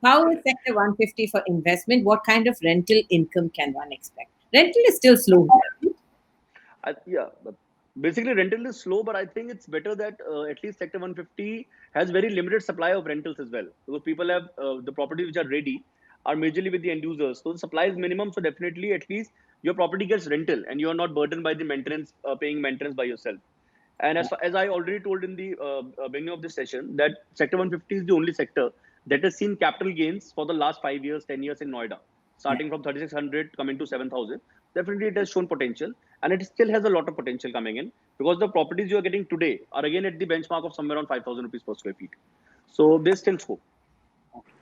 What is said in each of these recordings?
How is Sector 150 for investment? What kind of rental income can one expect? Rental is still slow here. Yeah, but basically rental is slow, but I think it's better that at least Sector 150 has very limited supply of rentals as well, because people have the properties which are ready are majorly with the end users, so the supply is minimum. So definitely, at least your property gets rental, and you are not burdened by the maintenance, paying maintenance by yourself. And as I already told in the beginning of this session, that Sector 150 is the only sector that has seen capital gains for the last 5 years, 10 years in Noida, Yeah. starting from 3,600 coming to 7,000. Definitely, it has shown potential, and it still has a lot of potential coming in, because the properties you are getting today are again at the benchmark of somewhere around 5,000 rupees per square feet. So there's still scope.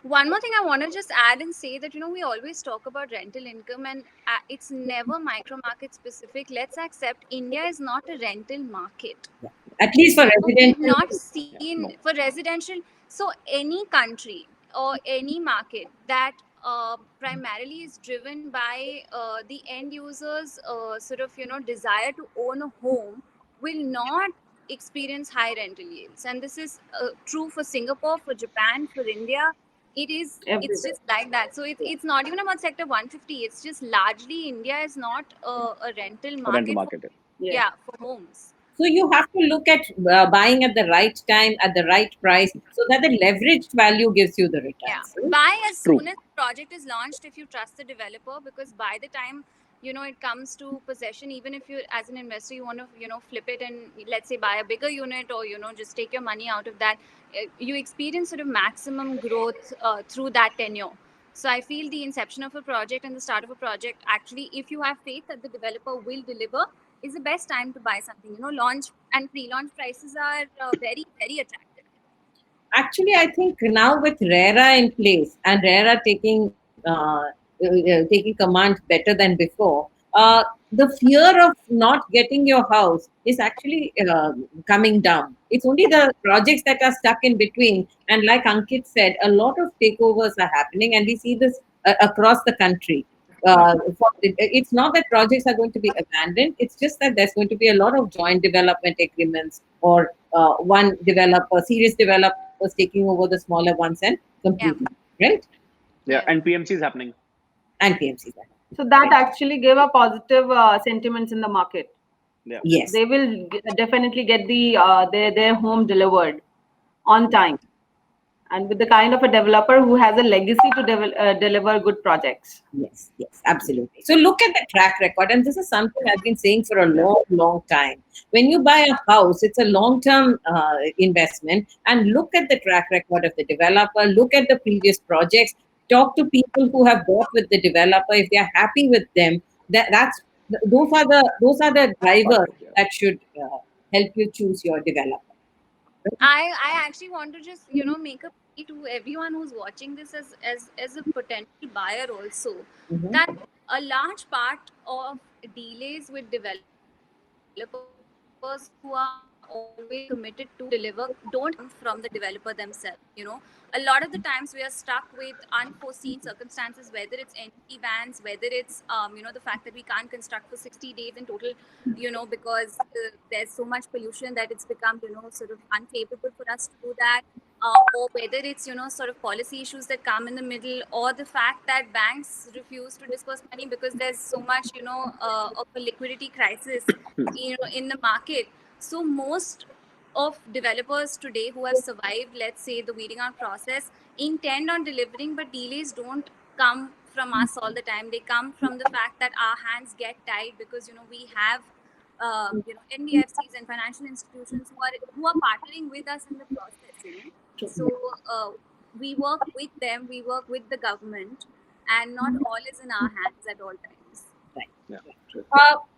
One more thing I want to just add and say that, we always talk about rental income, and it's never micro market specific. Let's accept India is not a rental market. At least for We've residential. not seen No. for residential. So any country or any market that primarily is driven by the end users sort of desire to own a home will not experience high rental yields, and this is true for Singapore, for Japan, for India. It's Everywhere. just like that. So it's not even about Sector 150. It's just largely India is not a rental A rental market for, market. Yes. for homes. So you have to look at buying at the right time, at the right price, so that the leveraged value gives you the Yeah, returns. buy as True. soon as the project is launched if you trust the developer, because by the time it comes to possession, even if you as an investor you want to flip it and let's say buy a bigger unit, or just take your money out of that, you experience sort of maximum growth through that tenure. So I feel the inception of a project and the start of a project, actually, if you have faith that the developer will deliver, is the best time to buy something. Launch and pre-launch prices are very, very attractive. Actually, I think now with RERA in place and RERA taking command better than before, the fear of not getting your house is actually coming down. It's only the projects that are stuck in between. And like Ankit said, a lot of takeovers are happening, and we see this across the country. Yeah. It's not that projects are going to be abandoned. It's just that there's going to be a lot of joint development agreements, or one developer, serious developers taking over the smaller ones and Yeah. completing, right? Yeah, and PMC is happening. And PMCs. So that actually gave a positive sentiments in the market. Yeah. Yes. They will definitely get their home delivered on time, and with the kind of a developer who has a legacy to deliver good projects. Yes, yes, absolutely. So look at the track record, and this is something I've been saying for a long, long time. When you buy a house, it's a long-term investment, and look at the track record of the developer. Look at the previous projects. Talk to people who have bought with the developer. If they are happy with them, those are the drivers Yeah. that should help you choose your developer. I actually want to just make a plea to everyone who's watching this as a potential buyer also, Mhm. that a large part of delays with developers who are always committed to deliver don't come from the developer themselves. A lot of the times we are stuck with unforeseen circumstances, whether it's entity bans, whether it's the fact that we can't construct for 60 days in total, because there's so much pollution that it's become sort of unfavorable for us to do that, or whether it's sort of policy issues that come in the middle, or the fact that banks refuse to disperse money because there's so much of a liquidity crisis in the market. So most of developers today who have survived, let's say, the weeding out process, intend on delivering, but delays don't come from us all the time. They come from the fact that our hands get tied because we have NBFCs and financial institutions who are partnering with us in the process. So we work with them, we work with the government, and not all is in our hands at all times. Right. Yeah. True.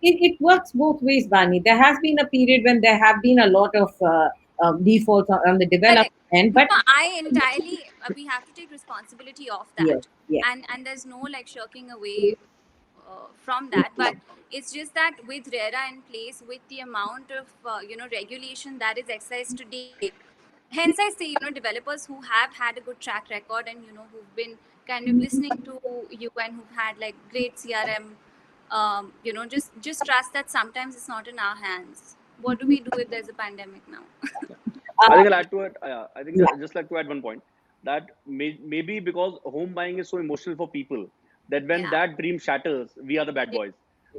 It works both ways, Bani. There has been a period when there have been a lot of defaults on the development Correct. end, but No, I entirely, we have to take responsibility of yes, that. yes. And there's no like shirking away from that. But it's just that with RERA in place, with the amount of, regulation that is exercised today, hence I say, developers who have had a good track record and, who've been kind of listening to you and who've had like great CRM, just trust that sometimes it's not in our hands. What do we do if there's a pandemic now? I Uh, think I'll add to it. I think yeah. I'd just like to add one point. that maybe because home buying is so emotional for people that when Yeah. that dream shatters, we are the bad boys.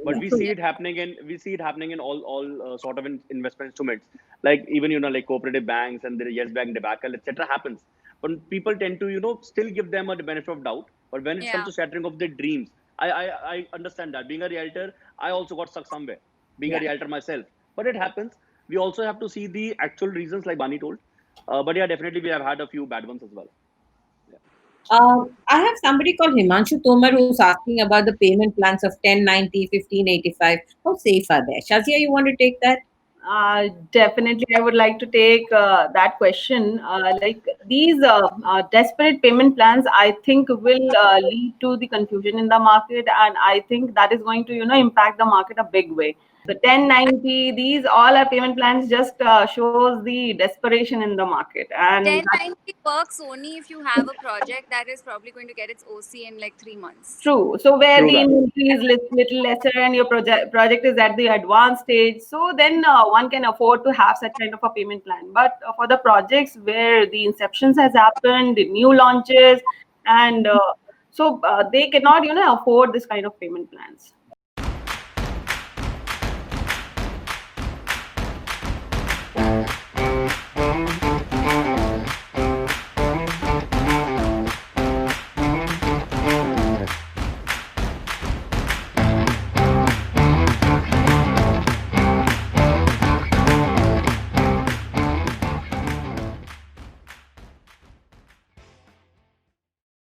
But we see Yeah. it happening in all sort of investment instruments, like even like cooperative banks and the Yes Bank debacle, etc. happens. But people tend to still give them a benefit of doubt. But when it comes Yeah. to shattering of their dreams, I understand that. Being a realtor, I also got stuck somewhere. Being a Yeah. realtor myself, but it happens. We also have to see the actual reasons, like Bani told. But yeah, definitely we have had a few bad ones as well. Yeah. I have somebody called Himanshu Tomar who's asking about the payment plans of 1090, 1585. How safe are they? Shazia, you want to take that? Definitely, I would like to take that question. Like these desperate payment plans, I think will lead to the confusion in the market, and I think that is going to, impact the market a big way. The 1090, these all are payment plans just shows the desperation in the market, and that 1090 works only if you have a project that is probably going to get its OC in like 3 months. true. So where True the that. inventory is little lesser and your project is at the advanced stage, so then one can afford to have such kind of a payment plan. But for the projects where the inceptions has happened, the new launches, and they cannot afford this kind of payment plans.